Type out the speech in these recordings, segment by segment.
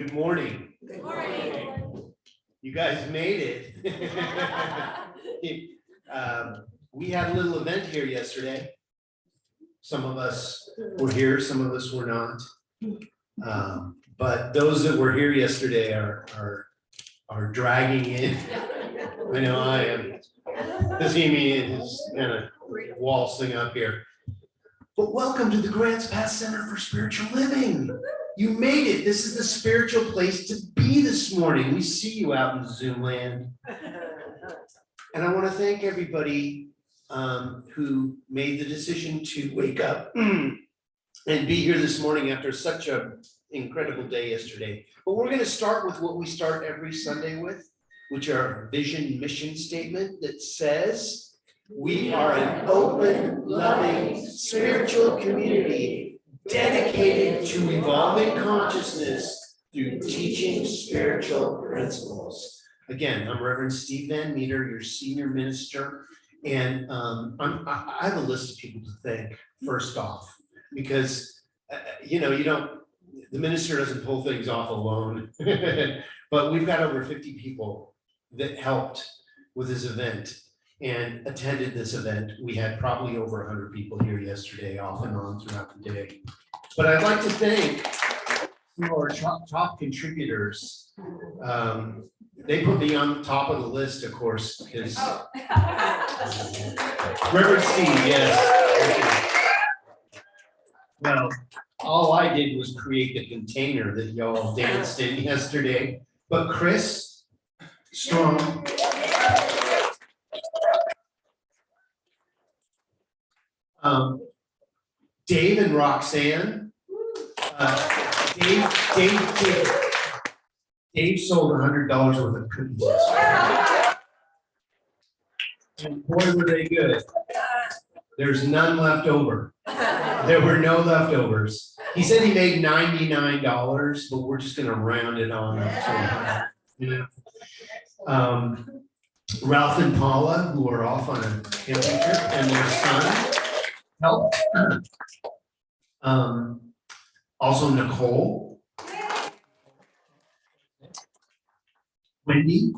Good morning. Good morning. You guys made it. We had a little event here yesterday. Some of us were here, some of us were not. But those that were here yesterday are dragging in. I know I am. This Amy is kind of waltzing up here. But welcome to the Grants Pass Center for Spiritual Living. You made it. This is the spiritual place to be this morning. We see you out in Zoom land. And I want to thank everybody who made the decision to wake up and be here this morning after such an incredible day yesterday. But we're going to start with what we start every Sunday with, which are our vision mission statement that says, we are an open, loving, spiritual community dedicated to evolving consciousness through teaching spiritual principles. Again, I'm Reverend Steve Van Meter, your senior minister, and I have a list of people to thank first off, because the minister doesn't pull things off alone, but we've got over 50 people that helped with this event and attended this event. We had probably over 100 people here yesterday, off and on throughout the day. But I'd like to thank some of our top contributors. They put me on top of the list, of course, because Reverend Steve, yes. Well, all I did was create the container that y'all danced in yesterday. But Chris Strong, Dave and Roxanne. Dave sold $100 worth of cookies. And boy, were they good. There's none left over. There were no leftovers. He said he made $99, but we're just gonna round it on up to Ralph and Paula, who are off on a camping trip, and their son helped. Also Nicole, Wendy,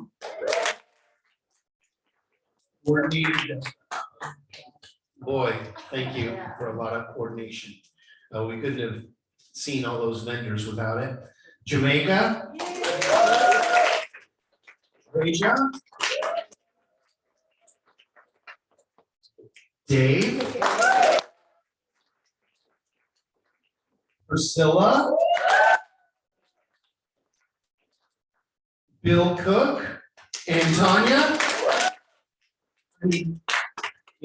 coordinated. Boy, thank you for a lot of coordination. We couldn't have seen all those vendors without it. Jamaica, Raja, Dave, Priscilla, Bill Cook, and Tanya. I mean,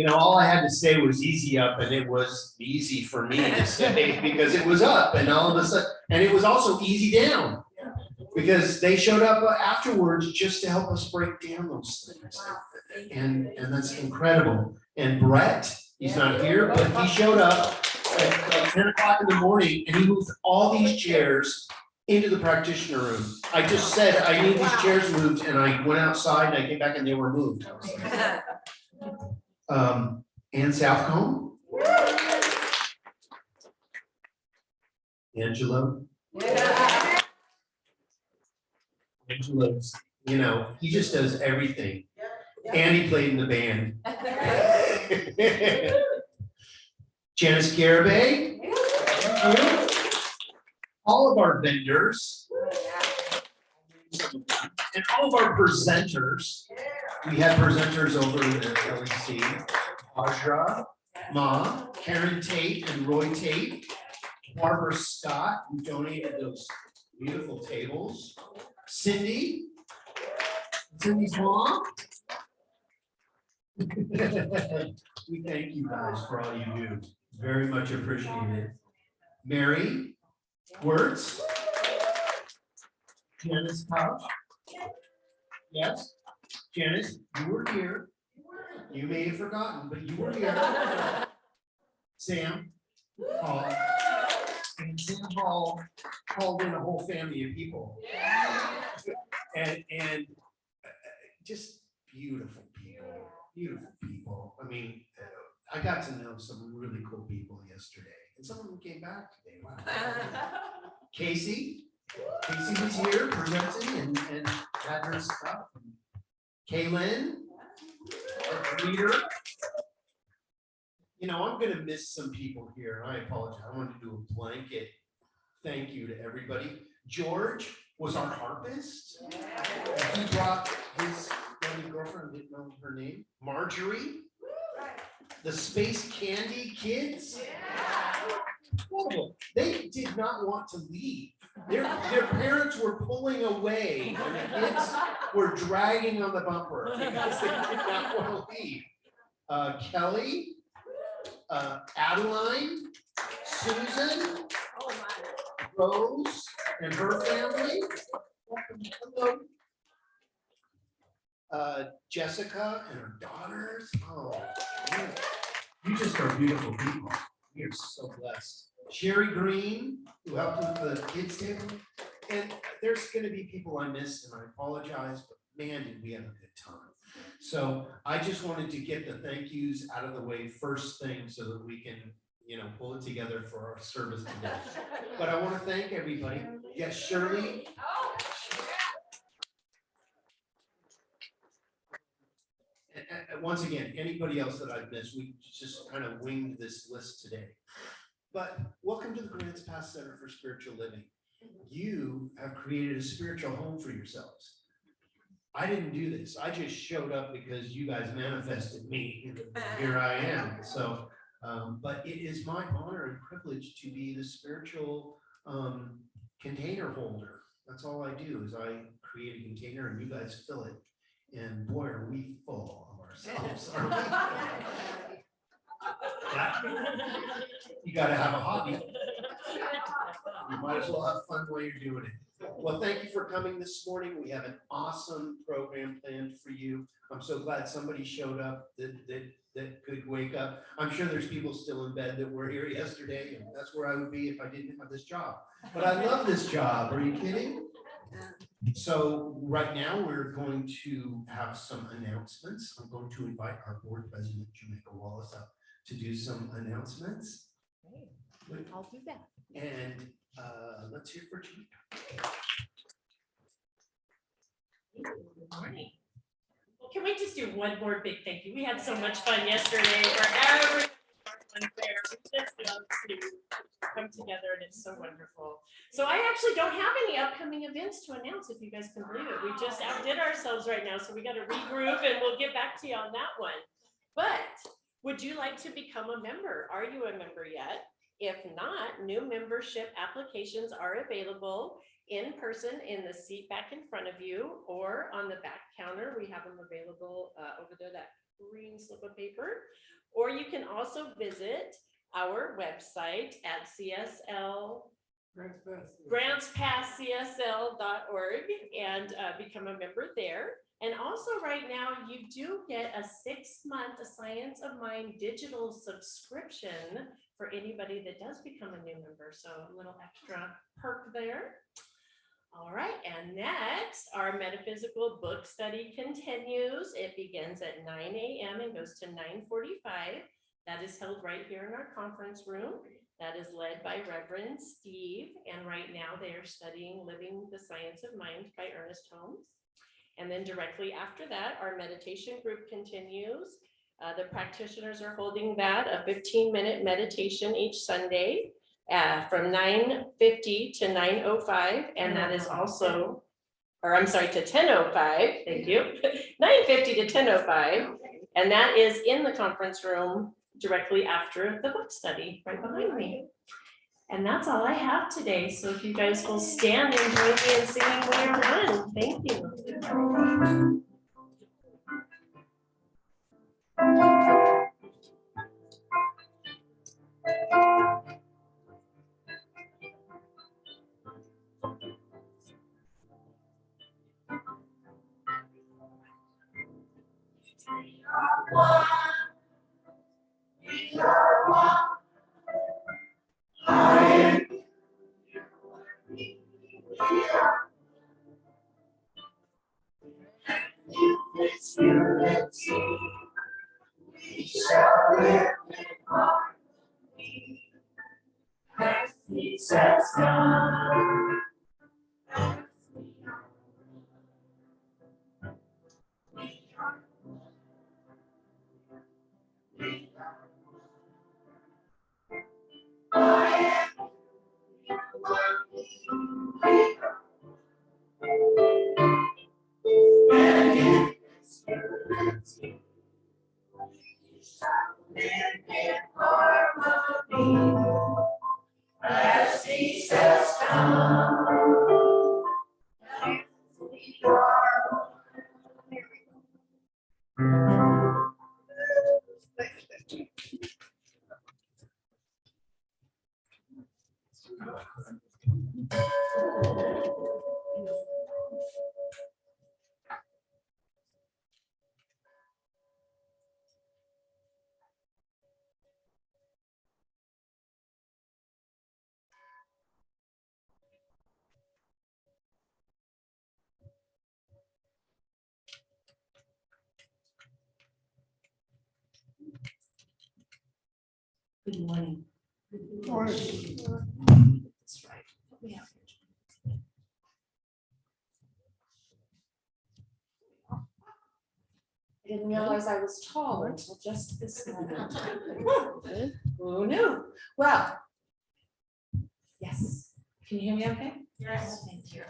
all I had to say was easy up, and it was easy for me to say because it was up, and all of a sudden, and it was also easy down because they showed up afterwards just to help us break down those things, and that's incredible. And Brett, he's not here, but he showed up at 10 o'clock in the morning, and he moved all these chairs into the practitioner room. I just said I need these chairs moved, and I went outside and I came back and they were moved. Ann Southcombe, Angelo. Angelo's, he just does everything. And he played in the band. Janice Garibay, all of our vendors, and all of our presenters. We had presenters over in the LEC, Audra, Ma, Karen Tate and Roy Tate, Barbara Scott, who donated those beautiful tables, Cindy's mom. We thank you guys for all you do. Very much appreciated. Mary Wertz, Janice Couch. Yes, Janice, you were here. You may have forgotten, but you were here. Sam Hall. And Sam Hall called in a whole family of people. And just beautiful people. I mean, I got to know some really cool people yesterday, and some of them came back today. Wow. Casey, Casey was here presenting and had her stuff. Kaylin, our leader. You know, I'm gonna miss some people here, and I apologize. I wanted to do a blanket thank you to everybody. George was our harpist. He brought his lovely girlfriend, didn't know her name, Marjorie. The Space Candy kids. They did not want to leave. Their parents were pulling away when the kids were dragging on the bumper because they did not want to leave. Kelly, Adeline, Susan, Rose, and her family. Hello. Jessica and her daughters. Oh, you just are beautiful people. You're so blessed. Sherry Green, who helped with the kids table. And there's going to be people I missed, and I apologize, but man, did we have a good time. So I just wanted to get the thank yous out of the way first thing so that we can, you know, pull it together for our service today. But I want to thank everybody. Yes, Shirley. And once again, anybody else that I've missed, we just kind of winged this list today. But welcome to the Grants Pass Center for Spiritual Living. You have created a spiritual home for yourselves. I didn't do this. I just showed up because you guys manifested me. Here I am. So, but it is my honor and privilege to be the spiritual container holder. That's all I do is I create a container and you guys fill it. And boy, are we full of ourselves, aren't we? You got to have a hobby. You might as well have fun while you're doing it. Well, thank you for coming this morning. We have an awesome program planned for you. I'm so glad somebody showed up that could wake up. I'm sure there's people still in bed that were here yesterday, and that's where I would be if I didn't have this job. But I love this job. Are you kidding? So right now we're going to have some announcements. I'm going to invite our board president, Jamaica Wallace, up to do some announcements. Great. I'll do that. And let's hear for Jamaica. Good morning. Well, can we just do one more big thank you? We had so much fun yesterday for everyone there. We just love to come together and it's so wonderful. So I actually don't have any upcoming events to announce, if you guys can believe it. We just outdid ourselves right now, so we got to regroup and we'll get back to you on that one. But would you like to become a member? Are you a member yet? If not, new membership applications are available in person in the seat back in front of you or on the back counter. We have them available over there, that green slip of paper. Or you can also visit our website at grantspasscsl.org and become a member there. And also right now you do get a 6-month Science of Mind digital subscription for anybody that does become a new member. So a little extra perk there. All right, and next, our metaphysical book study continues. It begins at 9 a.m. and goes to 9:45. That is held right here in our conference room. That is led by Reverend Steve. And right now they are studying Living the Science of Mind by Ernest Holmes. And then directly after that, our meditation group continues. The practitioners are holding that, a 15-minute meditation each Sunday from 9:50 to 9:05. And that is also, or I'm sorry, to 10:05. Thank you. 9:50 to 10:05. And that is in the conference room directly after the book study right behind me. And that's all I have today. So if you guys will stand and join me in singing We Are One. Thank you. We are one. I am this unity, we shall live in harmony, as peace has come. Good morning. Morning. That's right. What we have here. I didn't realize I was tall until just this moment. Who knew? Well, yes. Can you hear me okay? Yes. Thank you.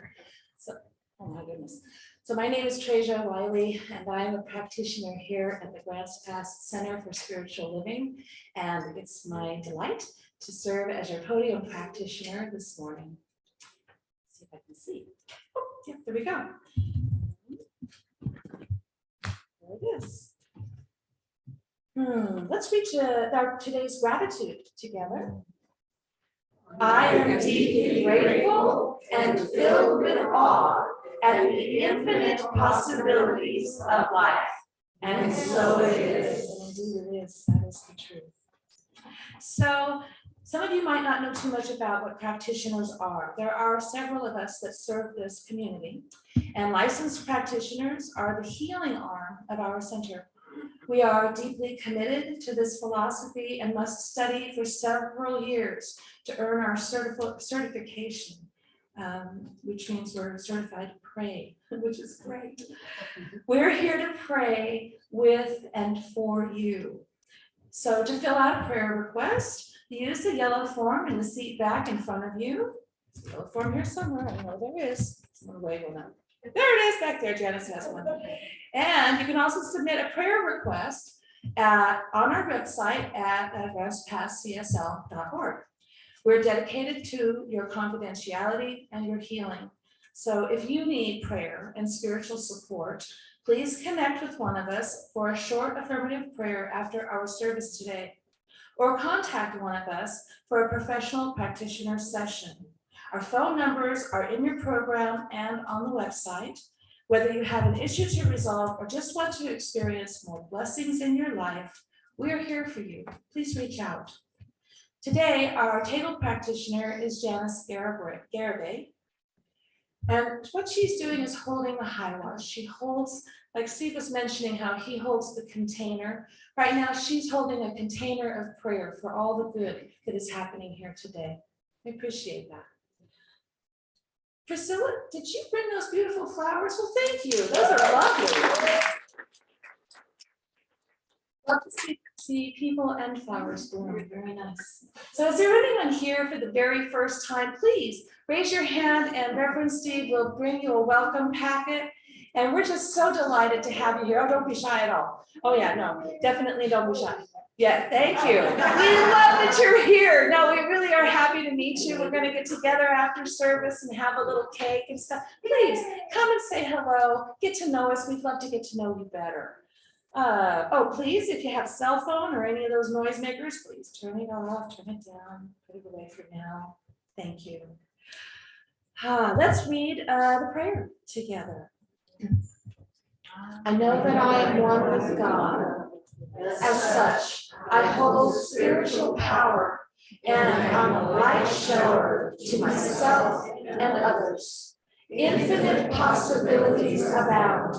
So, oh my goodness. So my name is Treja Wiley, and I am a practitioner here at the Grants Pass Center for Spiritual Living. And it's my delight to serve as your podium practitioner this morning. See if I can see. Oh, yeah, there we go. There it is. Let's reach today's gratitude together. I am deeply grateful and filled with awe at the infinite possibilities of life. And so it is. And indeed it is. That is the truth. So some of you might not know too much about what practitioners are. There are several of us that serve this community, and licensed practitioners are the healing arm of our center. We are deeply committed to this philosophy and must study for several years to earn our certification, which means we're certified to pray, which is great. We're here to pray with and for you. So to fill out a prayer request, use the yellow form in the seat back in front of you. There's a yellow form here somewhere. I know there is. I'm gonna wave on it. There it is back there. Janice has one. And you can also submit a prayer request on our website at grantpasscsl.org. We're dedicated to your confidentiality and your healing. So if you need prayer and spiritual support, please connect with one of us for a short affirmative prayer after our service today, or contact one of us for a professional practitioner session. Our phone numbers are in your program and on the website. Whether you have an issue to resolve or just want to experience more blessings in your life, we are here for you. Please reach out. Today, our table practitioner is Janice Garibay. And what she's doing is holding the high wash. She holds, like Steve was mentioning how he holds the container. Right now, she's holding a container of prayer for all the good that is happening here today. I appreciate that. Priscilla, did you bring those beautiful flowers? Well, thank you. Those are lovely. Love to see people and flowers bloom. Very nice. So is there anyone here for the very first time? Please raise your hand and Reverend Steve will bring you a welcome packet. And we're just so delighted to have you here. Oh, don't be shy at all. Oh yeah, no, definitely don't be shy. Yeah, thank you. We love that you're here. No, we really are happy to meet you. We're gonna get together after service and have a little cake and stuff. Please come and say hello, get to know us. We'd love to get to know you better. Oh, please, if you have a cell phone or any of those noisemakers, please turn it off, turn it down, put it away for now. Thank you. Let's read the prayer together. I know that I am one with God. As such, I hold spiritual power and am a light shower to myself and others. Infinite possibilities abound,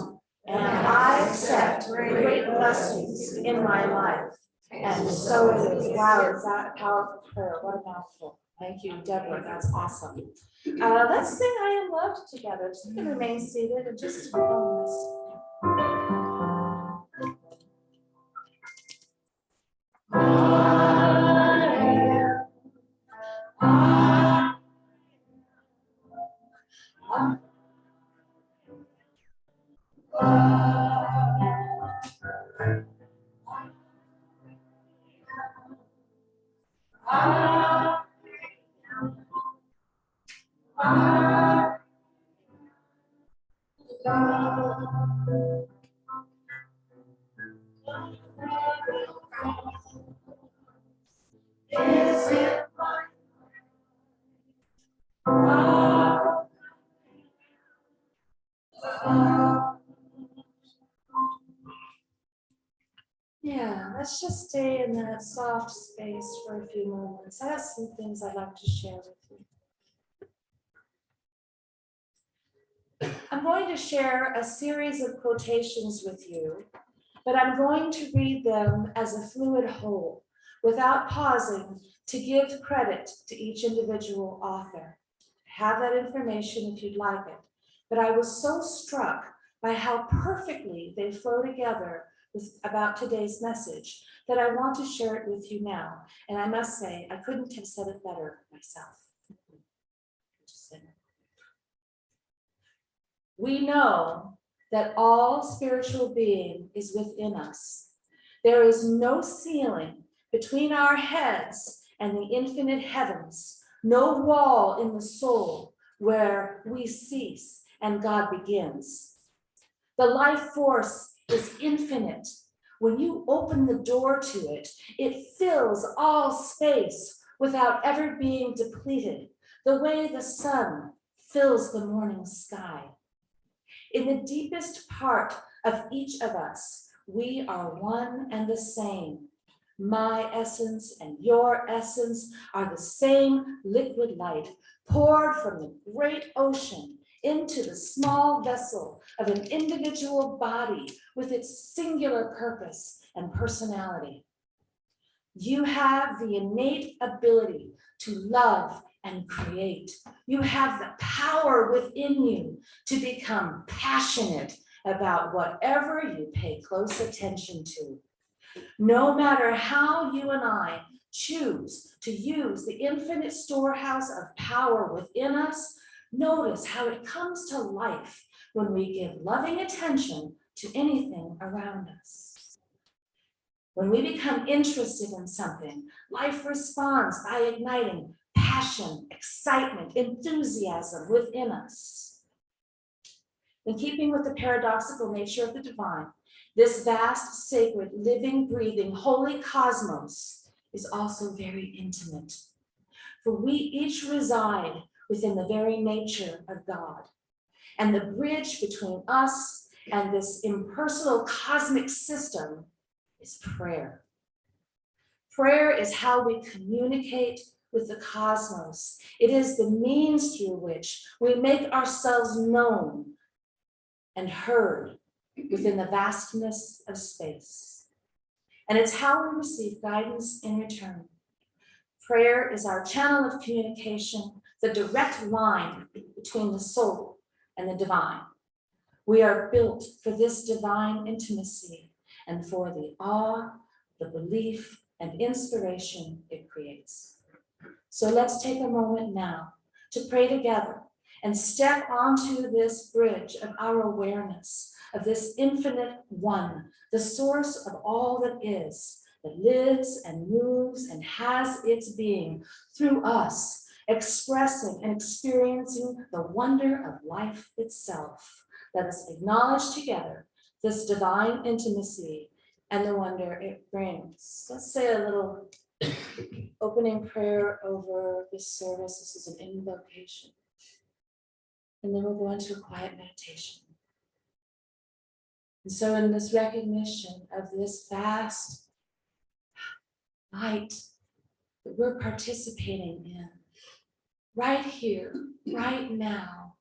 and I accept great blessings in my life. And so it is. Wow, is that a powerful prayer? What a mouthful. Thank you, Deborah. That's awesome. Let's sing I Am Loved together. So you can remain seated and just hum this. Yeah, let's just stay in that soft space for a few moments. I have some things I'd like to share with you. I'm going to share a series of quotations with you, but I'm going to read them as a fluid whole. without pausing to give credit to each individual author. I have that information if you'd like it, but I was so struck by how perfectly they flow together about today's message that I want to share it with you now. And I must say, I couldn't have said it better myself. We know that all spiritual being is within us. There is no ceiling between our heads and the infinite heavens, no wall in the soul where we cease and God begins. The life force is infinite. When you open the door to it, it fills all space without ever being depleted, the way the sun fills the morning sky. In the deepest part of each of us, we are one and the same. My essence and your essence are the same liquid light poured from the great ocean into the small vessel of an individual body with its singular purpose and personality. You have the innate ability to love and create. You have the power within you to become passionate about whatever you pay close attention to. No matter how you and I choose to use the infinite storehouse of power within us, notice how it comes to life when we give loving attention to anything around us. When we become interested in something, life responds by igniting passion, excitement, enthusiasm within us. In keeping with the paradoxical nature of the divine, this vast, sacred, living, breathing, holy cosmos is also very intimate. For we each reside within the very nature of God. And the bridge between us and this impersonal cosmic system is prayer. Prayer is how we communicate with the cosmos. It is the means through which we make ourselves known and heard within the vastness of space. And it's how we receive guidance in return. Prayer is our channel of communication, the direct line between the soul and the divine. We are built for this divine intimacy and for the awe, the belief, and inspiration it creates. So let's take a moment now to pray together and step onto this bridge of our awareness of this infinite one, the source of all that is, that lives and moves and has its being through us, expressing and experiencing the wonder of life itself. Let us acknowledge together this divine intimacy and the wonder it brings. Let's say a little opening prayer over this service. This is an invocation. And then we'll go into a quiet meditation. And so in this recognition of this vast light that we're participating in, right here, right now,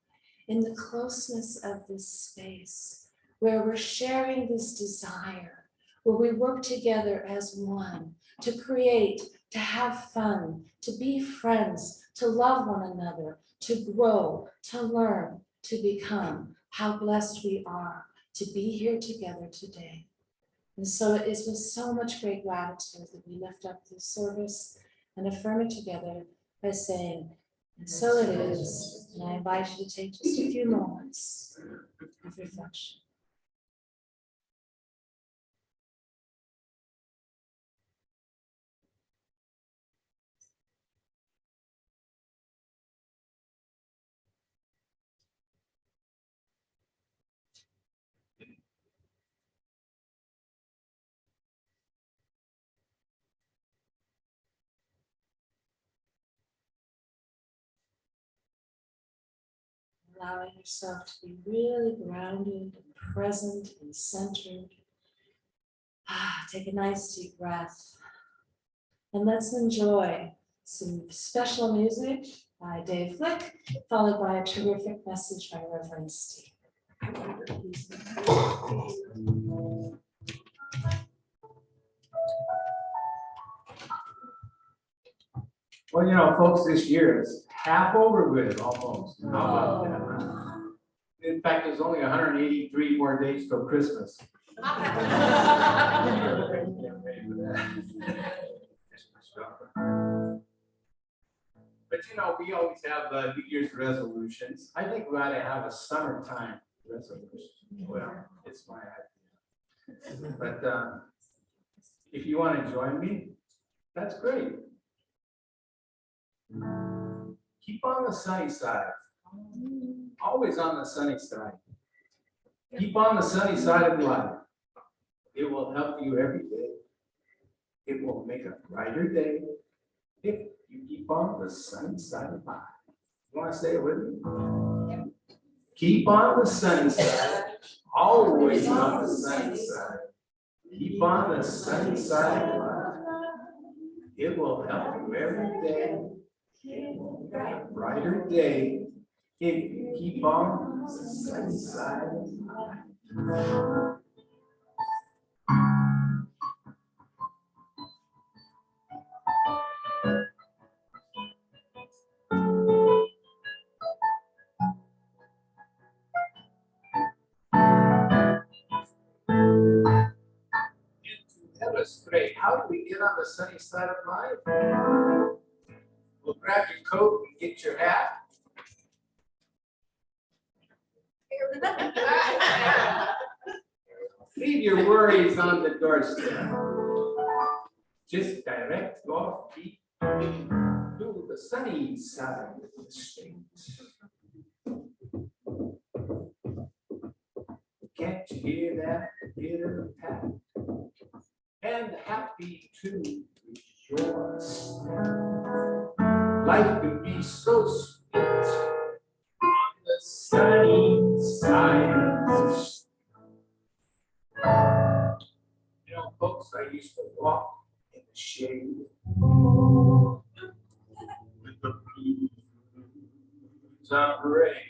in the closeness of this space, where we're sharing this desire, where we work together as one to create, to have fun, to be friends, to love one another, to grow, to learn, to become. How blessed we are to be here together today. And so it is with so much great gratitude that we lift up this service and affirm it together by saying, and so it is. And I invite you to take just a few moments of reflection. Allowing yourself to be really grounded and present and centered. Take a nice deep breath. And let's enjoy some special music by Dave Flick, followed by a terrific message by Reverend Steve. Well, you know, folks, this year is half over with almost. How about that? In fact, there's only 183 more days till Christmas. But you know, we always have New Year's resolutions. I think we ought to have a summertime resolution. Well, it's my idea. But if you want to join me, that's great. Keep on the sunny side. Always on the sunny side. Keep on the sunny side of life. It will help you every day. It will make a brighter day if you keep on the sunny side of life. You want to say it with me? Keep on the sunny side. Always on the sunny side. Keep on the sunny side of life. It will help you every day. It will make a brighter day if you keep on the sunny side of life. Straight. How do we get on the sunny side of life? Well, grab your coat and get your hat. Leave your worries on the doorstep. Just direct your feet to the sunny side of the street. Can't you hear that bitter pat? And happy to rejoice. Life can be so sweet on the sunny side of the street. You know, folks, I used to walk in the shade with the blues of rain.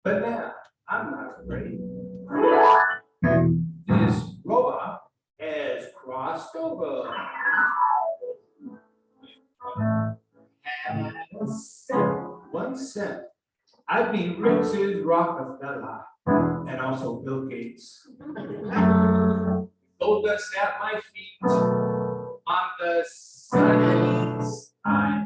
But now I'm not afraid. This robot has crossed over. And 1 cent. I'd be rich as Rockefeller and also Bill Gates. Gold dust at my feet on the sunny side.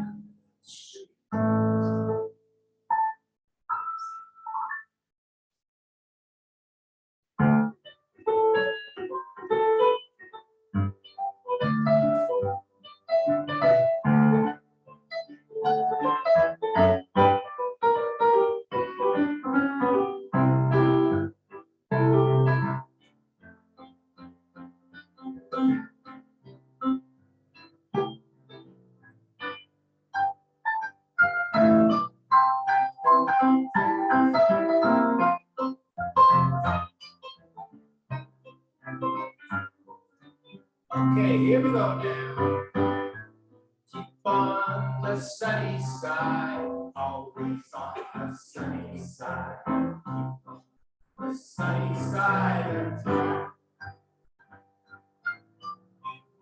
Okay, here we go now. Keep on the sunny side, always on the sunny side. Keep on the sunny side of life.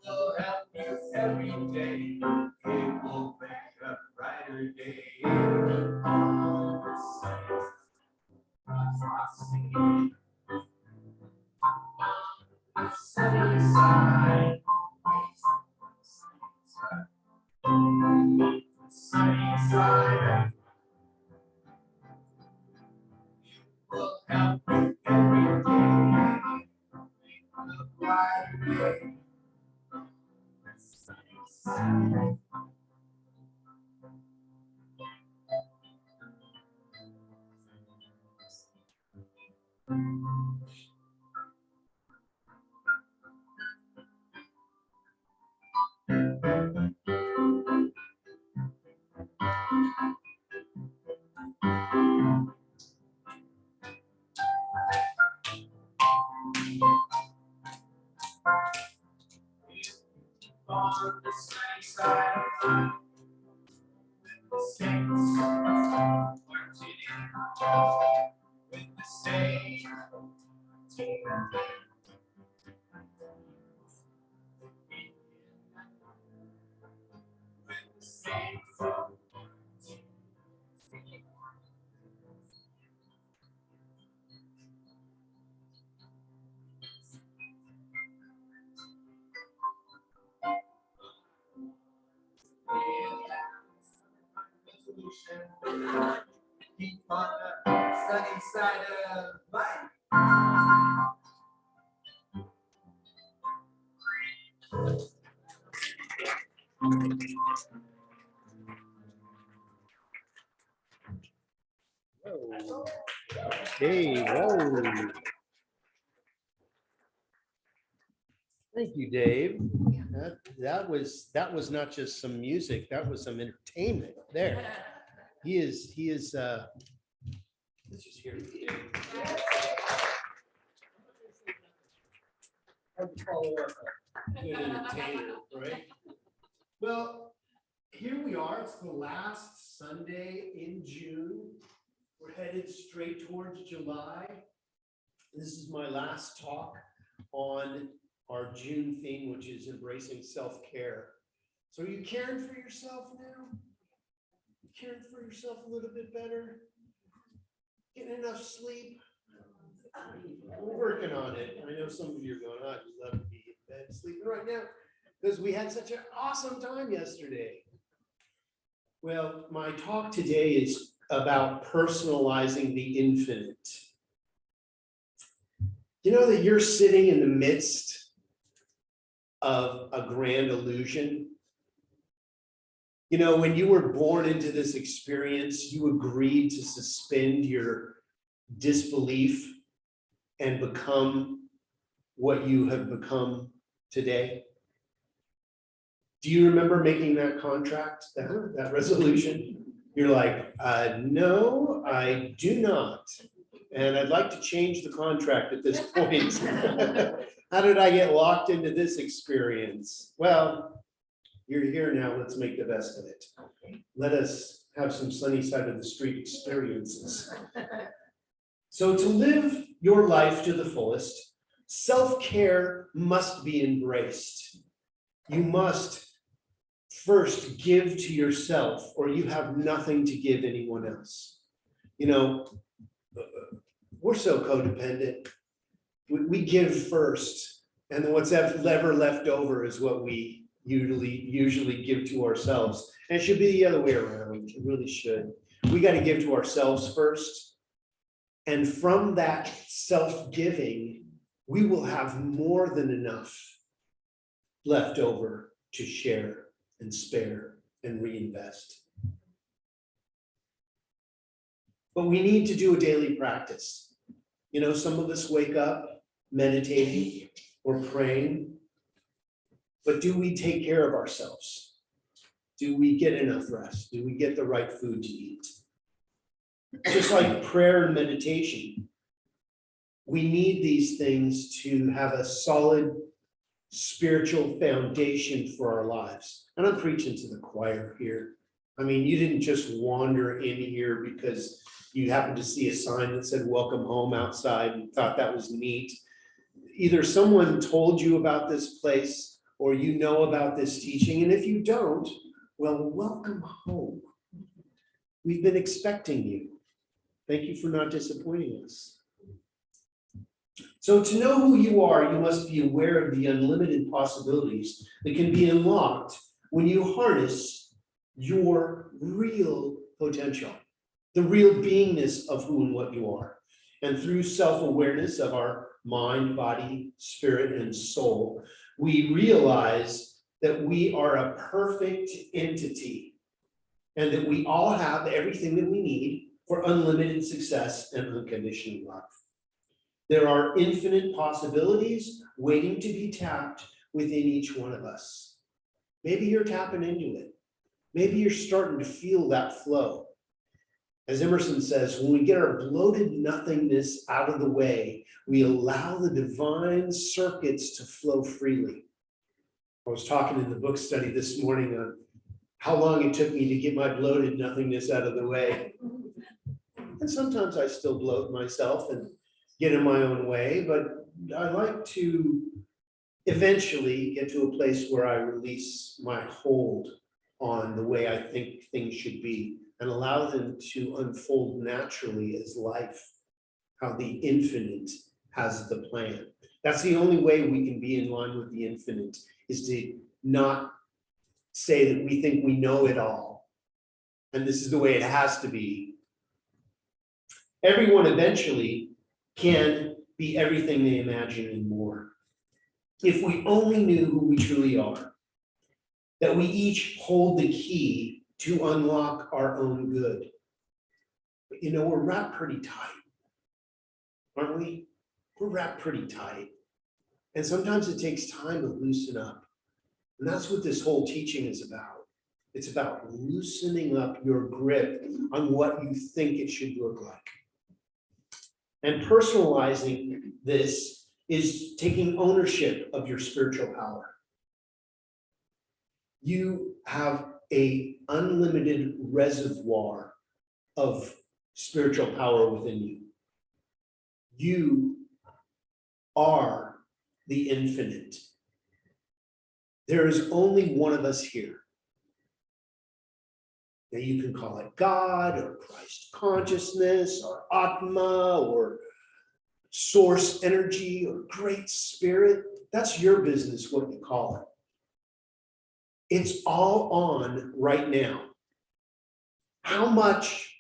It will help you every day. It will make a brighter day. Keep on the sunny side. The sunny side. Sunny side will help you every day. A brighter day. Sunny side. On the sunny side, with the saints marching in, with the saints Keep on the sunny side of life. Hey, whoa. Thank you, Dave. That was not just some music, that was some entertainment there. He is, let's just hear it. Hard to follow up a good entertainer, right? Well, here we are, it's the last Sunday in June. We're headed straight towards July. This is my last talk on our June theme, which is embracing self-care. So are you caring for yourself now? You caring for yourself a little bit better? Getting enough sleep? We're working on it. I know some of you are going, I'd love to be in bed sleeping right now because we had such an awesome time yesterday. Well, my talk today is about personalizing the infinite. You know that you're sitting in the midst of a grand illusion? You know, when you were born into this experience, you agreed to suspend your disbelief and become what you have become today. Do you remember making that contract, that resolution? You're like, no, I do not. And I'd like to change the contract at this point. How did I get locked into this experience? Well, you're here now, let's make the best of it. Let us have some sunny side of the street experiences. So to live your life to the fullest, self-care must be embraced. You must first give to yourself, or you have nothing to give anyone else. You know, we're so codependent. We give first, and then what's ever left over is what we usually give to ourselves. And it should be the other way around. It really should. We got to give to ourselves first. And from that self-giving, we will have more than enough left over to share and spare and reinvest. But we need to do a daily practice. You know, some of us wake up meditating or praying, but do we take care of ourselves? Do we get enough rest? Do we get the right food to eat? Just like prayer and meditation, we need these things to have a solid spiritual foundation for our lives. And I'm preaching to the choir here. I mean, you didn't just wander in here because you happened to see a sign that said welcome home outside and thought that was neat. Either someone told you about this place or you know about this teaching. And if you don't, well, welcome home. We've been expecting you. Thank you for not disappointing us. So to know who you are, you must be aware of the unlimited possibilities that can be unlocked when you harness your real potential, the real beingness of who and what you are. And through self-awareness of our mind, body, spirit, and soul, we realize that we are a perfect entity and that we all have everything that we need for unlimited success and unconditional love. There are infinite possibilities waiting to be tapped within each one of us. Maybe you're tapping into it. Maybe you're starting to feel that flow. As Emerson says, when we get our bloated nothingness out of the way, we allow the divine circuits to flow freely. I was talking in the book study this morning on how long it took me to get my bloated nothingness out of the way. And sometimes I still bloat myself and get in my own way, but I like to eventually get to a place where I release my hold on the way I think things should be and allow them to unfold naturally as life, how the infinite has the plan. That's the only way we can be in line with the infinite, is to not say that we think we know it all. And this is the way it has to be. Everyone eventually can be everything they imagine and more. If we only knew who we truly are, that we each hold the key to unlock our own good. But you know, we're wrapped pretty tight, aren't we? We're wrapped pretty tight. And sometimes it takes time to loosen up. And that's what this whole teaching is about. It's about loosening up your grip on what you think it should look like. And personalizing this is taking ownership of your spiritual power. You have an unlimited reservoir of spiritual power within you. You are the infinite. There is only one of us here. Now you can call it God or Christ consciousness or Atma or source energy or great spirit. That's your business, what you call it. It's all on right now. How much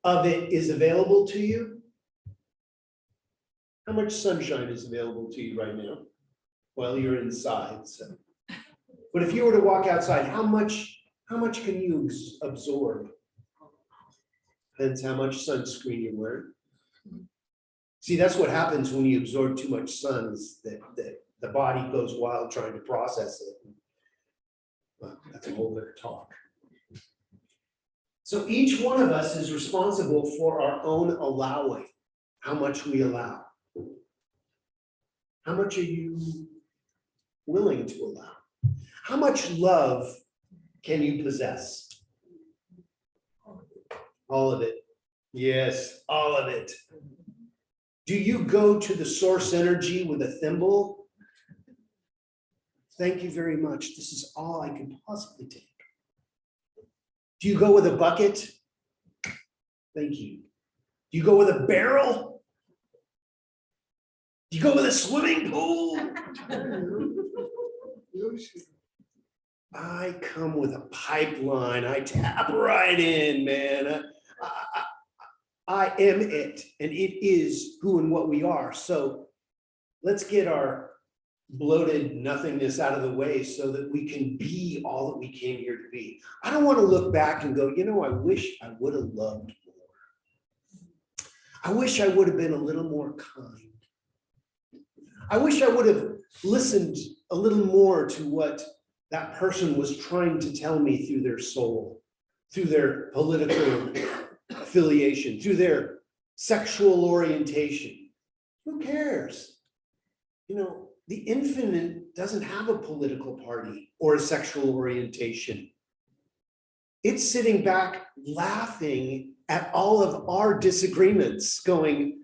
of it is available to you? How much sunshine is available to you right now? Well, you're inside, so. But if you were to walk outside, how much can you absorb? Depends how much sunscreen you're wearing. See, that's what happens when you absorb too much sun, is that the body goes wild trying to process it. Well, that's a whole other talk. So each one of us is responsible for our own allowing, how much we allow. How much are you willing to allow? How much love can you possess? All of it. Yes, all of it. Do you go to the source energy with a thimble? Thank you very much. This is all I can possibly take. Do you go with a bucket? Thank you. Do you go with a barrel? Do you go with a swimming pool? I come with a pipeline. I tap right in, man. I am it, and it is who and what we are. So let's get our bloated nothingness out of the way so that we can be all that we came here to be. I don't want to look back and go, you know, I wish I would have loved more. I wish I would have been a little more kind. I wish I would have listened a little more to what that person was trying to tell me through their soul, through their political affiliation, through their sexual orientation. Who cares? You know, the infinite doesn't have a political party or a sexual orientation. It's sitting back laughing at all of our disagreements, going,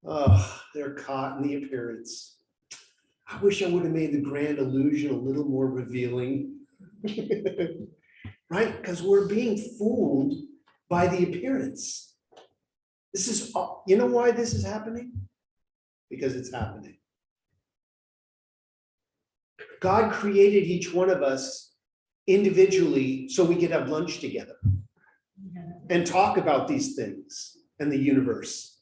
oh, they're caught in the appearance. I wish I would have made the grand illusion a little more revealing. Right? Because we're being fooled by the appearance. This is, you know why this is happening? Because it's happening. God created each one of us individually so we could have lunch together and talk about these things and the universe.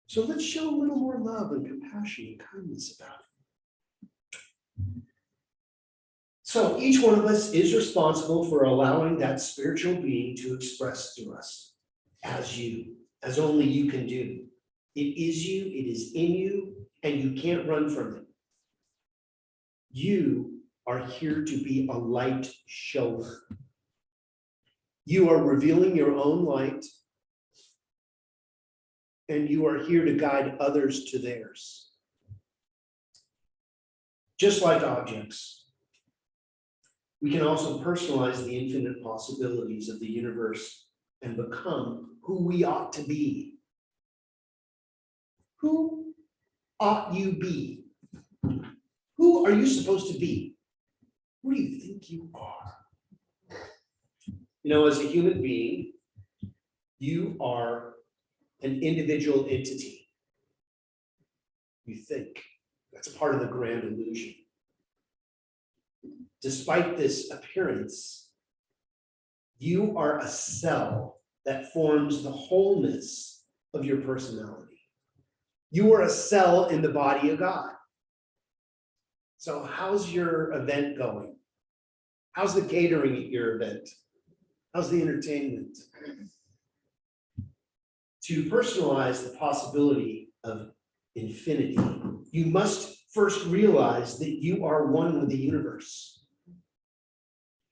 So let's show a little more love and compassion and kindness about it. So each one of us is responsible for allowing that spiritual being to express through us as you, as only you can do. It is you, it is in you, and you can't run from it. You are here to be a light shower. You are revealing your own light, and you are here to guide others to theirs. Just like objects, we can also personalize the infinite possibilities of the universe and become who we ought to be. Who ought you be? Who are you supposed to be? Who do you think you are? You know, as a human being, you are an individual entity. You think. That's part of the grand illusion. Despite this appearance, you are a cell that forms the wholeness of your personality. You are a cell in the body of God. So how's your event going? How's the catering at your event? How's the entertainment? To personalize the possibility of infinity, you must first realize that you are one with the universe.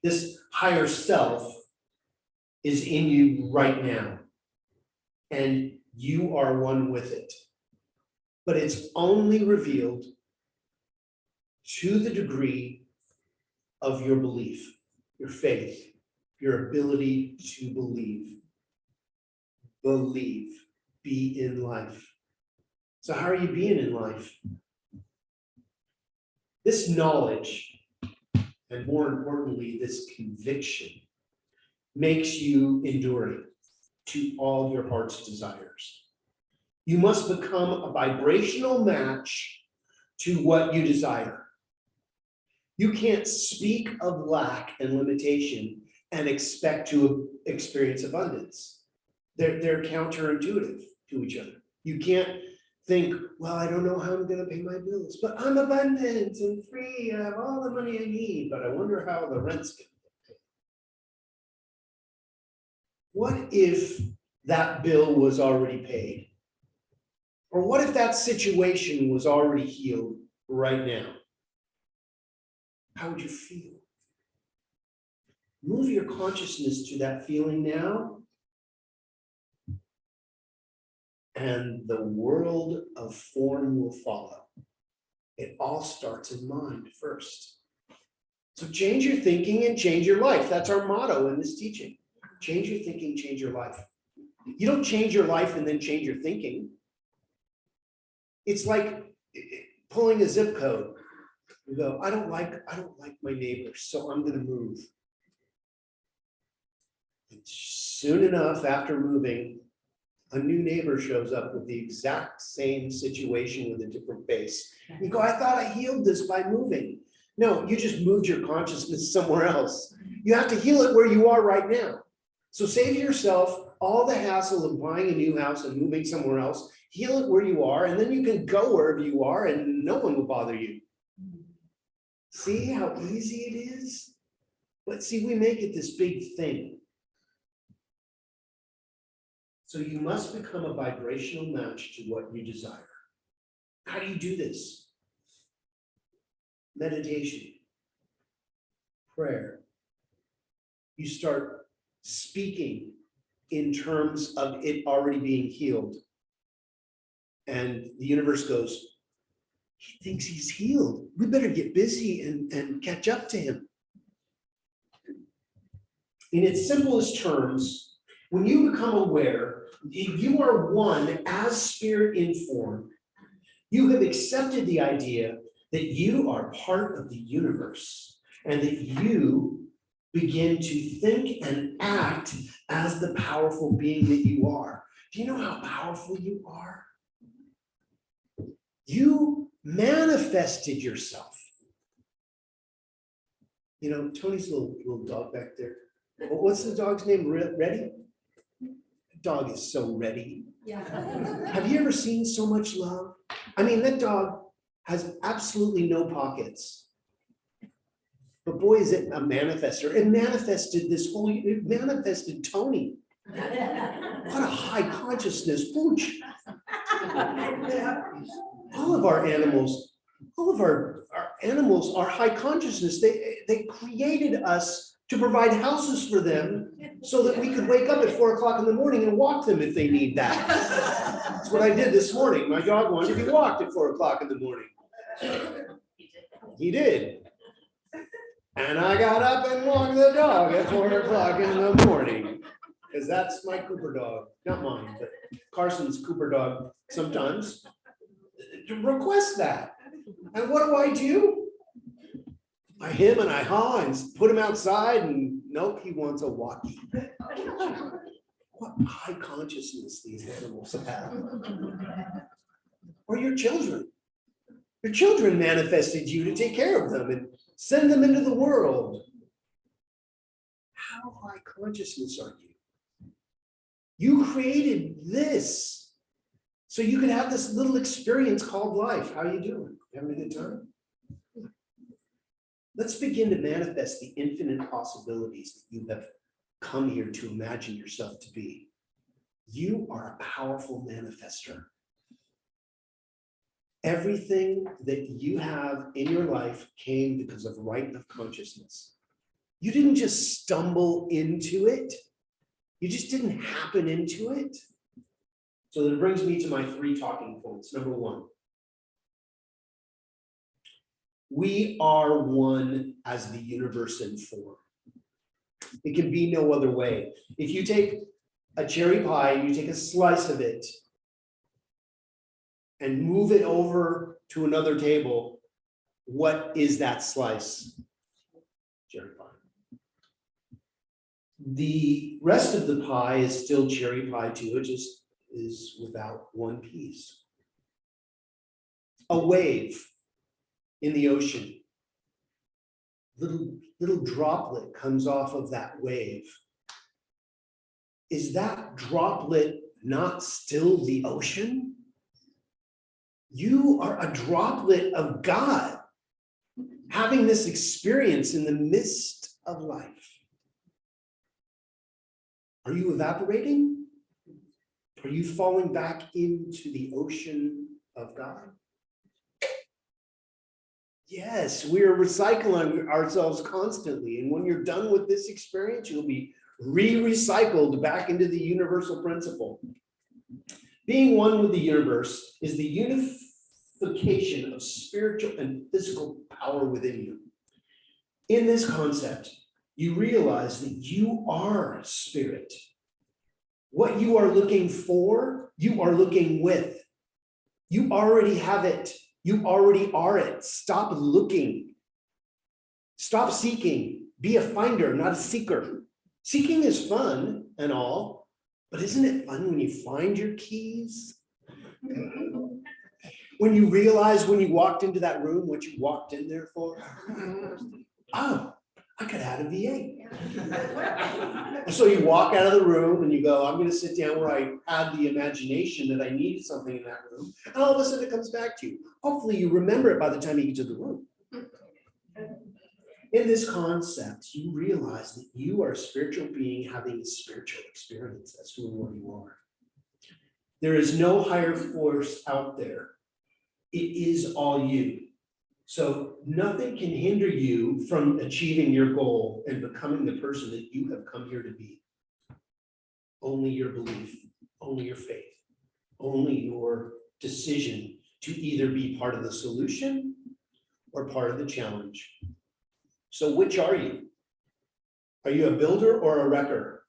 This higher self is in you right now, and you are one with it. But it's only revealed to the degree of your belief, your faith, your ability to believe. Believe, be in life. So how are you being in life? This knowledge, and more importantly, this conviction, makes you enduring to all your heart's desires. You must become a vibrational match to what you desire. You can't speak of lack and limitation and expect to experience abundance. They're counterintuitive to each other. You can't think, well, I don't know how I'm going to pay my bills, but I'm abundant and free. I have all the money I need, but I wonder how the rent's going to get paid. What if that bill was already paid? Or what if that situation was already healed right now? How would you feel? Move your consciousness to that feeling now, and the world of form will follow. It all starts in mind first. So change your thinking and change your life. That's our motto in this teaching. Change your thinking, change your life. You don't change your life and then change your thinking. It's like pulling a zip code. You go, I don't like my neighbors, so I'm going to move. And soon enough, after moving, a new neighbor shows up with the exact same situation with a different face. You go, I thought I healed this by moving. No, you just moved your consciousness somewhere else. You have to heal it where you are right now. So save yourself all the hassle of buying a new house and moving somewhere else. Heal it where you are, and then you can go wherever you are and no one will bother you. See how easy it is? But see, we make it this big thing. So you must become a vibrational match to what you desire. How do you do this? Meditation, prayer. You start speaking in terms of it already being healed. And the universe goes, he thinks he's healed. We better get busy and catch up to him. In its simplest terms, when you become aware, you are one as spirit in form. You have accepted the idea that you are part of the universe and that you begin to think and act as the powerful being that you are. Do you know how powerful you are? You manifested yourself. You know, Tony's little dog back there. What's the dog's name? Ready? Dog is so ready. Yeah. Have you ever seen so much love? I mean, that dog has absolutely no pockets. But boy, is it a manifester. It manifested Tony. What a high consciousness pooch. All of our animals are high consciousness. They created us to provide houses for them so that we could wake up at 4 o'clock in the morning and walk them if they need that. That's what I did this morning. My dog wanted to be walked at 4 o'clock in the morning. He did. And I got up and walked the dog at 4 o'clock in the morning. Because that's my Cooper dog. Not mine, but Carson's Cooper dog sometimes request that. And what do? I him and I haw and put him outside, and Nope, he wants a walkie. What high consciousness these animals have. Or your children. Your children manifested you to take care of them and send them into the world. How high consciousness are you? You created this so you could have this little experience called life. How are you doing? Having a good time? Let's begin to manifest the infinite possibilities that you have come here to imagine yourself to be. You are a powerful manifester. Everything that you have in your life came because of right of consciousness. You didn't just stumble into it. You just didn't happen into it. So that brings me to my 3 talking points. Number 1. We are one as the universe in form. It can be no other way. If you take a cherry pie and you take a slice of it and move it over to another table, what is that slice? Cherry pie. The rest of the pie is still cherry pie too, it just is without one piece. A wave in the ocean. Little droplet comes off of that wave. Is that droplet not still the ocean? You are a droplet of God, having this experience in the midst of life. Are you evaporating? Are you falling back into the ocean of God? Yes, we are recycling ourselves constantly. And when you're done with this experience, you'll be re-recycled back into the universal principle. Being one with the universe is the unification of spiritual and physical power within you. In this concept, you realize that you are spirit. What you are looking for, you are looking with. You already have it. You already are it. Stop looking. Stop seeking. Be a finder, not a seeker. Seeking is fun and all, but isn't it fun when you find your keys? When you realize when you walked into that room what you walked in there for? Oh, I could have had a V8. So you walk out of the room and you go, I'm going to sit down where I had the imagination that I needed something in that room. And all of a sudden it comes back to you. Hopefully you remember it by the time you get to the room. In this concept, you realize that you are a spiritual being having a spiritual experience. That's who and what you are. There is no higher force out there. It is all you. So nothing can hinder you from achieving your goal and becoming the person that you have come here to be. Only your belief, only your faith, only your decision to either be part of the solution or part of the challenge. So which are you? Are you a builder or a wrecker?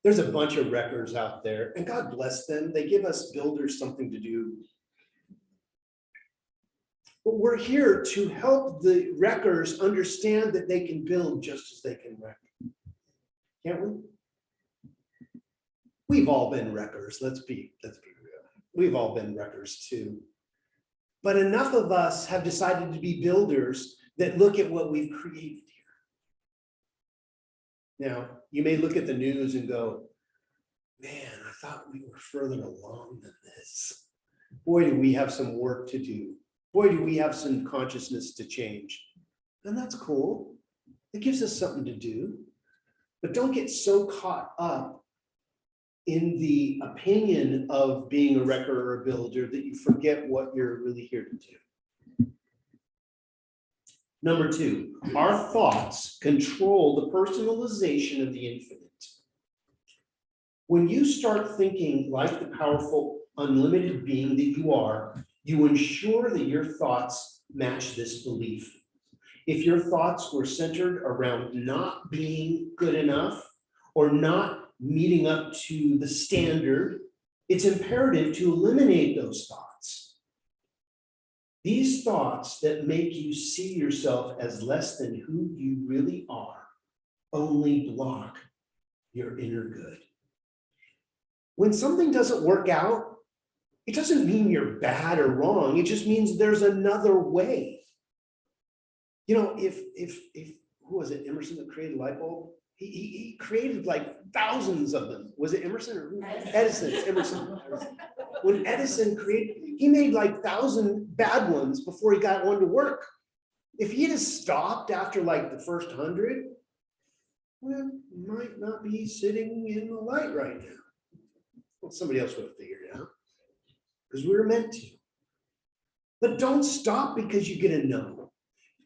There's a bunch of wreckers out there, and God bless them. They give us builders something to do. But we're here to help the wreckers understand that they can build just as they can wreck. Can't we? We've all been wreckers. Let's be real. We've all been wreckers too. But enough of us have decided to be builders that look at what we've created here. Now, you may look at the news and go, man, I thought we were further along than this. Boy, do we have some work to do. Boy, do we have some consciousness to change. And that's cool. It gives us something to do. But don't get so caught up in the opinion of being a wrecker or a builder that you forget what you're really here to do. Number 2, our thoughts control the personalization of the infinite. When you start thinking like the powerful, unlimited being that you are, you ensure that your thoughts match this belief. If your thoughts were centered around not being good enough or not meeting up to the standard, it's imperative to eliminate those thoughts. These thoughts that make you see yourself as less than who you really are only block your inner good. When something doesn't work out, it doesn't mean you're bad or wrong. It just means there's another way. You know, if who was it, Emerson that created light bulb? He created like thousands of them. Was it Emerson or who? Edison, Emerson. When Edison created, he made like 1,000 bad ones before he got one to work. If he had stopped after like the first 100, well, might not be sitting in the light right now. Well, somebody else would have figured it out because we were meant to. But don't stop because you get a no.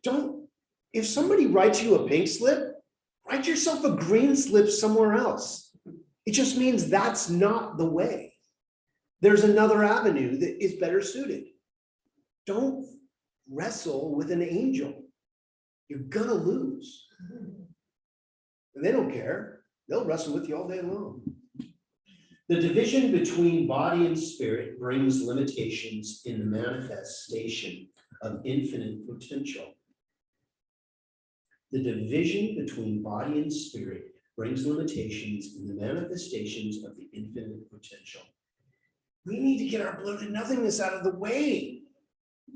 Don't, if somebody writes you a pink slip, write yourself a green slip somewhere else. It just means that's not the way. There's another avenue that is better suited. Don't wrestle with an angel. You're gonna lose. And they don't care. They'll wrestle with you all day long. The division between body and spirit brings limitations in the manifestation of infinite potential. The division between body and spirit brings limitations in the manifestations of the infinite potential. We need to get our bloated nothingness out of the way.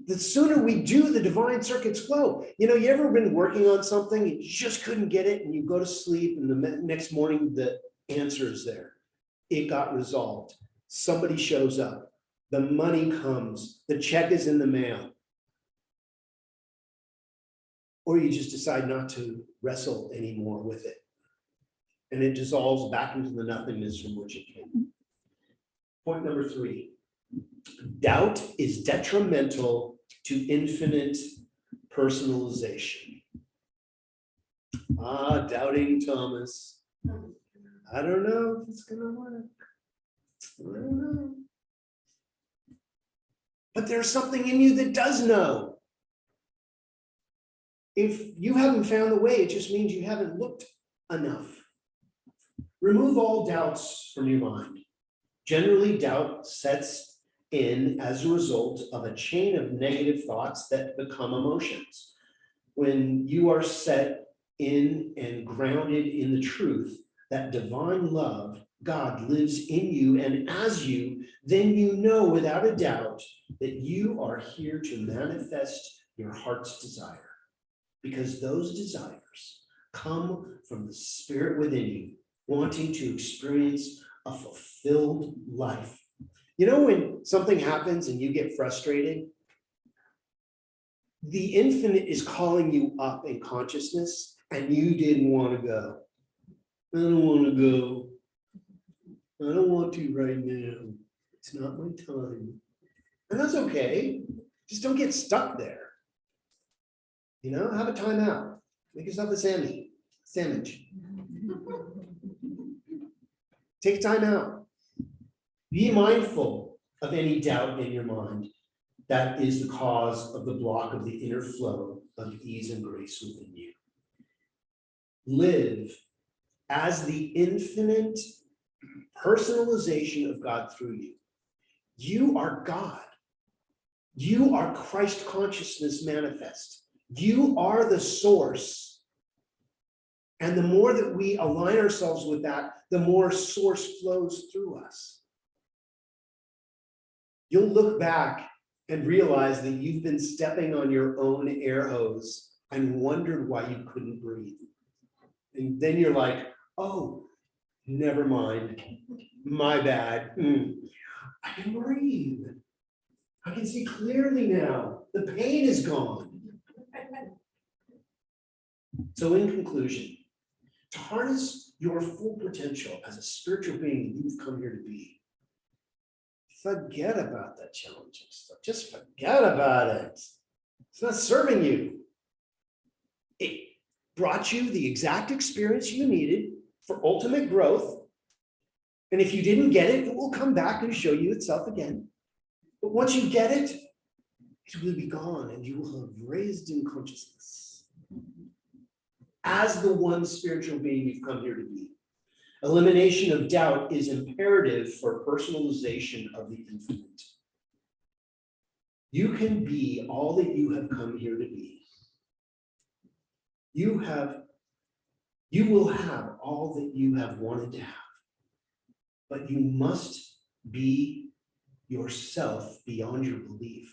The sooner we do, the divine circuits flow. You know, you ever been working on something, you just couldn't get it, and you go to sleep, and the next morning the answer is there. It got resolved. Somebody shows up. The money comes. The check is in the mail. Or you just decide not to wrestle anymore with it. And it dissolves back into the nothingness from which it came. Point number 3. Doubt is detrimental to infinite personalization. Doubting Thomas. I don't know if it's gonna work. I don't know. But there's something in you that does know. If you haven't found the way, it just means you haven't looked enough. Remove all doubts from your mind. Generally, doubt sets in as a result of a chain of negative thoughts that become emotions. When you are set in and grounded in the truth that divine love, God, lives in you and as you, then you know without a doubt that you are here to manifest your heart's desire. Because those desires come from the spirit within you, wanting to experience a fulfilled life. You know, when something happens and you get frustrated, the infinite is calling you up in consciousness and you didn't want to go. I don't want to go. I don't want to right now. It's not my time. And that's okay. Just don't get stuck there. You know, have a timeout. Make yourself a sandwich. Take time out. Be mindful of any doubt in your mind. That is the cause of the block of the inner flow of ease and grace within you. Live as the infinite personalization of God through you. You are God. You are Christ consciousness manifest. You are the source. And the more that we align ourselves with that, the more source flows through us. You'll look back and realize that you've been stepping on your own air hose and wondered why you couldn't breathe. And then you're like, oh, never mind. My bad. I can breathe. I can see clearly now. The pain is gone. So in conclusion, to harness your full potential as a spiritual being that you've come here to be, forget about that challenging stuff. Just forget about it. It's not serving you. It brought you the exact experience you needed for ultimate growth. And if you didn't get it, it will come back and show you itself again. But once you get it, it will be gone and you will have raised in consciousness as the one spiritual being you've come here to be. Elimination of doubt is imperative for personalization of the infinite. You can be all that you have come here to be. You have You will have all that you have wanted to have, but you must be yourself beyond your belief.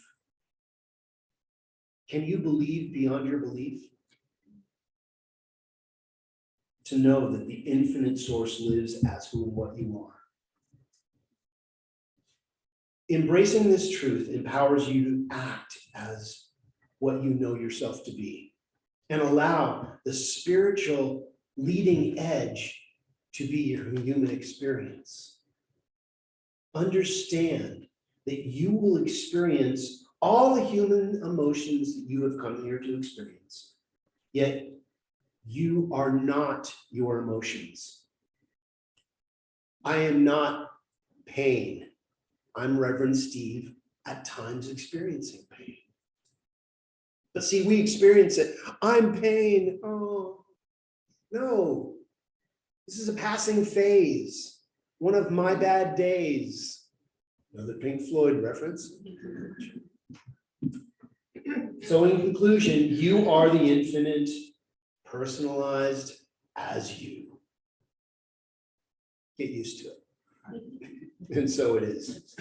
Can you believe beyond your belief? To know that the infinite source lives as who and what you are. Embracing this truth empowers you to act as what you know yourself to be and allow the spiritual leading edge to be your human experience. Understand that you will experience all the human emotions that you have come here to experience, yet you are not your emotions. I am not pain. I'm Reverend Steve, at times experiencing pain. But see, we experience it. I'm pain. Oh, no. This is a passing phase. One of my bad days. Another Pink Floyd reference. So in conclusion, you are the infinite, personalized as you. Get used to it. And so it is.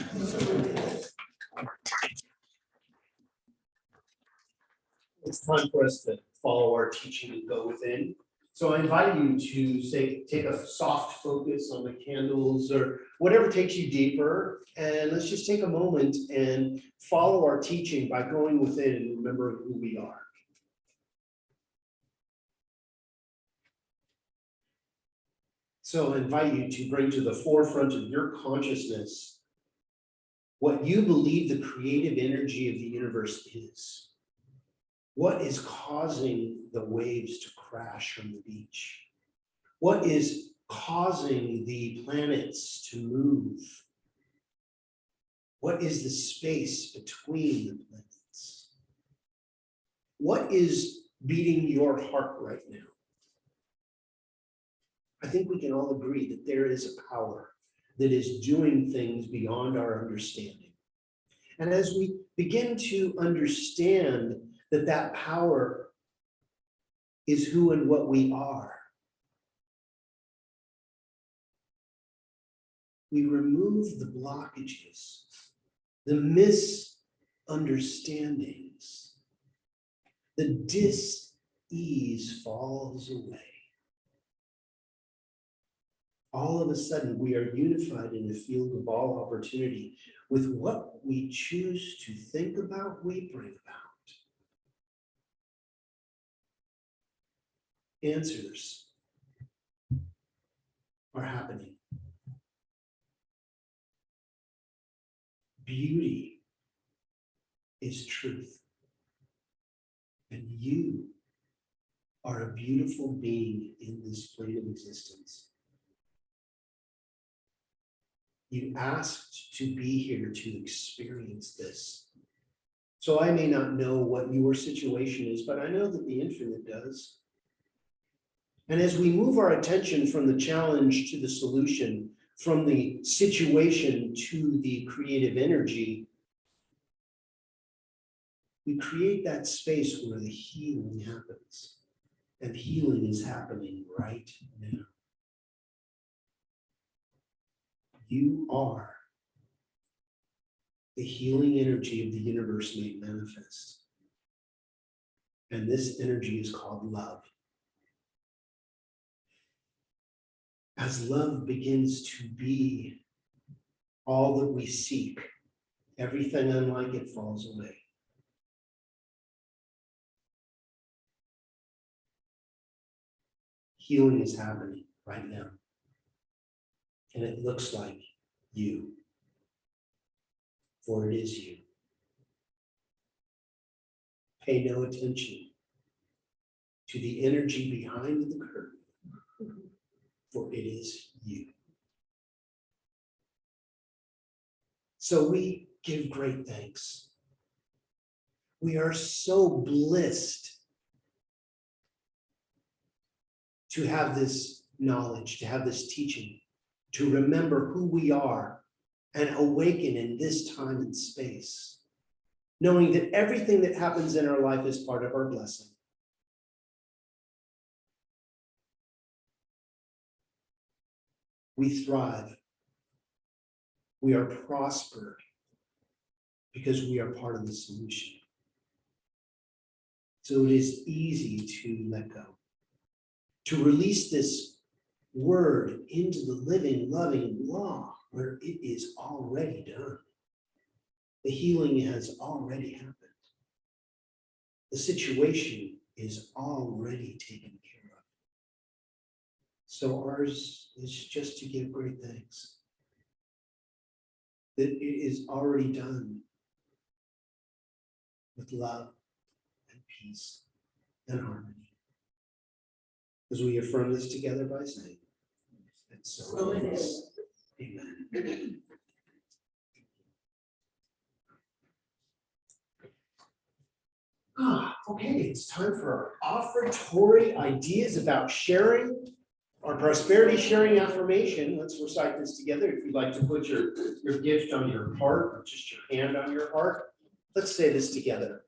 It's time for us to follow our teaching and go within. So I invite you to say, take a soft focus on the candles or whatever takes you deeper. And let's just take a moment and follow our teaching by going within and remembering who we are. So I invite you to bring to the forefront of your consciousness what you believe the creative energy of the universe is. What is causing the waves to crash on the beach? What is causing the planets to move? What is the space between the planets? What is beating your heart right now? I think we can all agree that there is a power that is doing things beyond our understanding. And as we begin to understand that that power is who and what we are, we remove the blockages, the misunderstandings, the dis-ease falls away. All of a sudden, we are unified in the field of all opportunity. With what we choose to think about, we bring about. Answers are happening. Beauty is truth. And you are a beautiful being in this plane of existence. You asked to be here to experience this. So I may not know what your situation is, but I know that the infinite does. And as we move our attention from the challenge to the solution, from the situation to the creative energy, we create that space where the healing happens. And healing is happening right now. You are the healing energy of the universe made manifest. And this energy is called love. As love begins to be all that we seek, everything unlike it falls away. Healing is happening right now. And it looks like you, for it is you. Pay no attention to the energy behind the curtain, for it is you. So we give great thanks. We are so blessed to have this knowledge, to have this teaching, to remember who we are and awaken in this time and space, knowing that everything that happens in our life is part of our blessing. we thrive. We are prospered because we are part of the solution. So it is easy to let go, to release this word into the living, loving law where it is already done. The healing has already happened. The situation is already taken care of. So ours is just to give great thanks that it is already done with love and peace and harmony. As we affirm this together by saying, and so it is. Amen. Okay, it's time for our offertory ideas about sharing our prosperity sharing affirmation. Let's recite this together. If you'd like to put your gift on your heart or just your hand on your heart, let's say this together.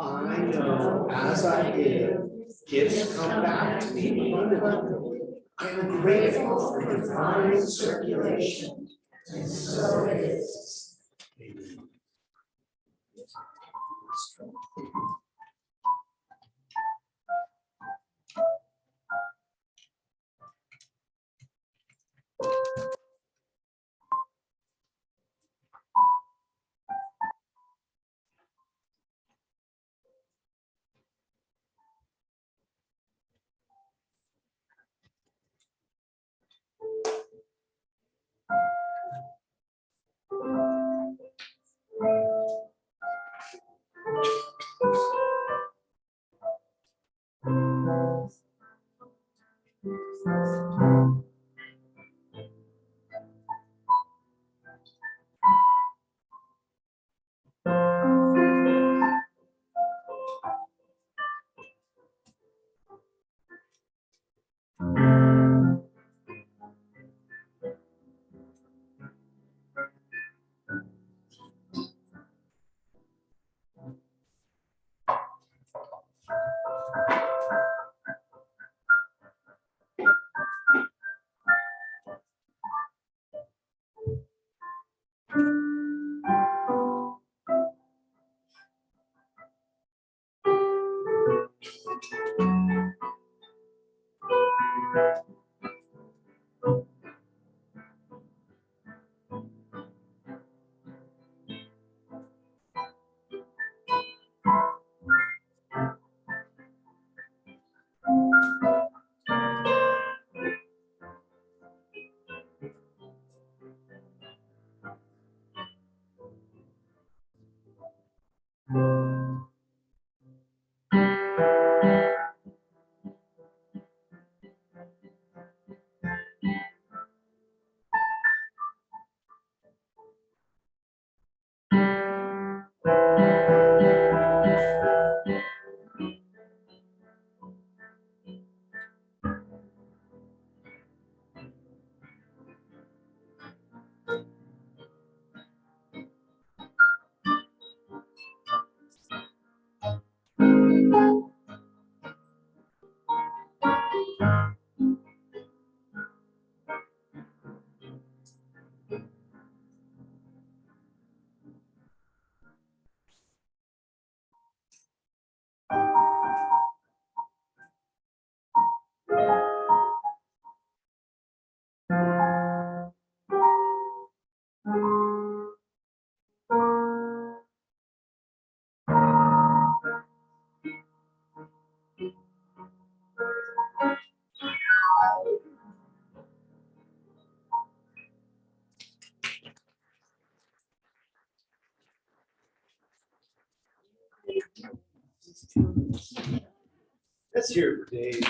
I know as I give, gifts come back to me abundantly. I am grateful for divine circulation, and so it is. Amen. Let's hear it for Dave.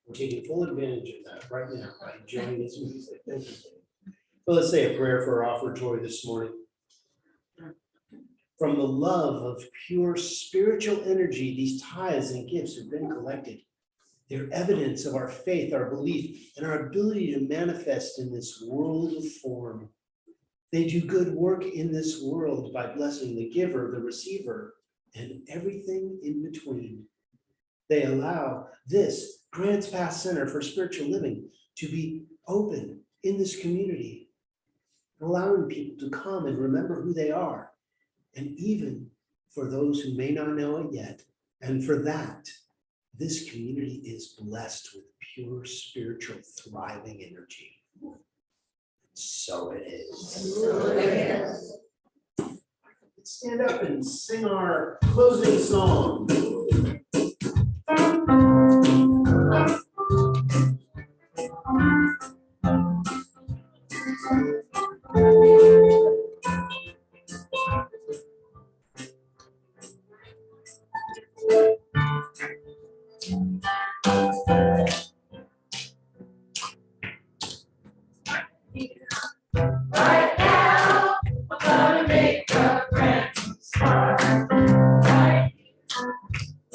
We're taking full advantage of that right now by enjoying this music. Thank you. So let's say a prayer for our offertory this morning. From the love of pure spiritual energy, these tithes and gifts have been collected. They're evidence of our faith, our belief, and our ability to manifest in this world of form. They do good work in this world by blessing the giver, the receiver, and everything in between. They allow this Grants Pass Center for Spiritual Living to be open in this community, allowing people to come and remember who they are. And even for those who may not know it yet, and for that, this community is blessed with pure spiritual thriving energy. So it is. Let's stand up and sing our closing song. Right now, I'm gonna make a brand new start.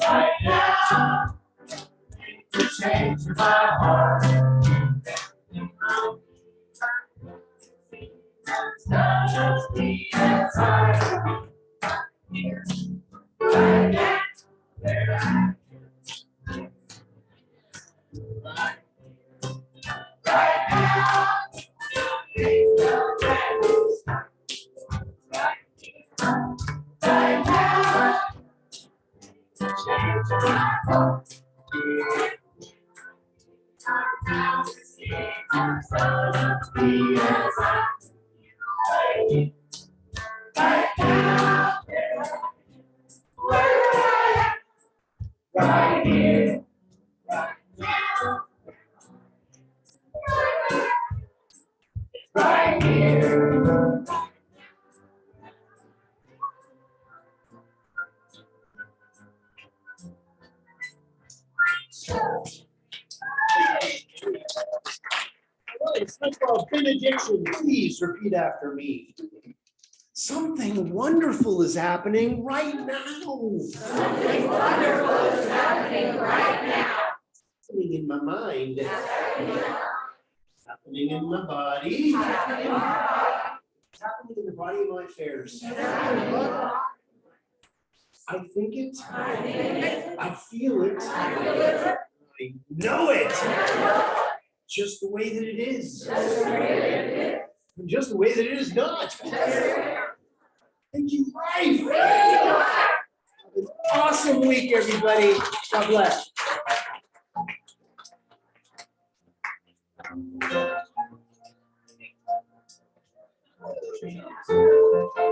Right now, to change my heart. Just be as I am here. Right now, where I am. Right now, make a brand new start. Right now, change my heart. Be as I am. Right now, where I am. Right here. Right now. Right here. It's called benediction. Please repeat after me. Something wonderful is happening right now. Something wonderful is happening right now. Happening in my mind. Happening in my body. Happening in my body. Happening in the body of my affairs. I think it. I think it. I feel it. I feel it. I know it. Just the way that it is. Just the way it is. And just the way that it is not. Thank you, life. Have An awesome week, everybody. God bless. a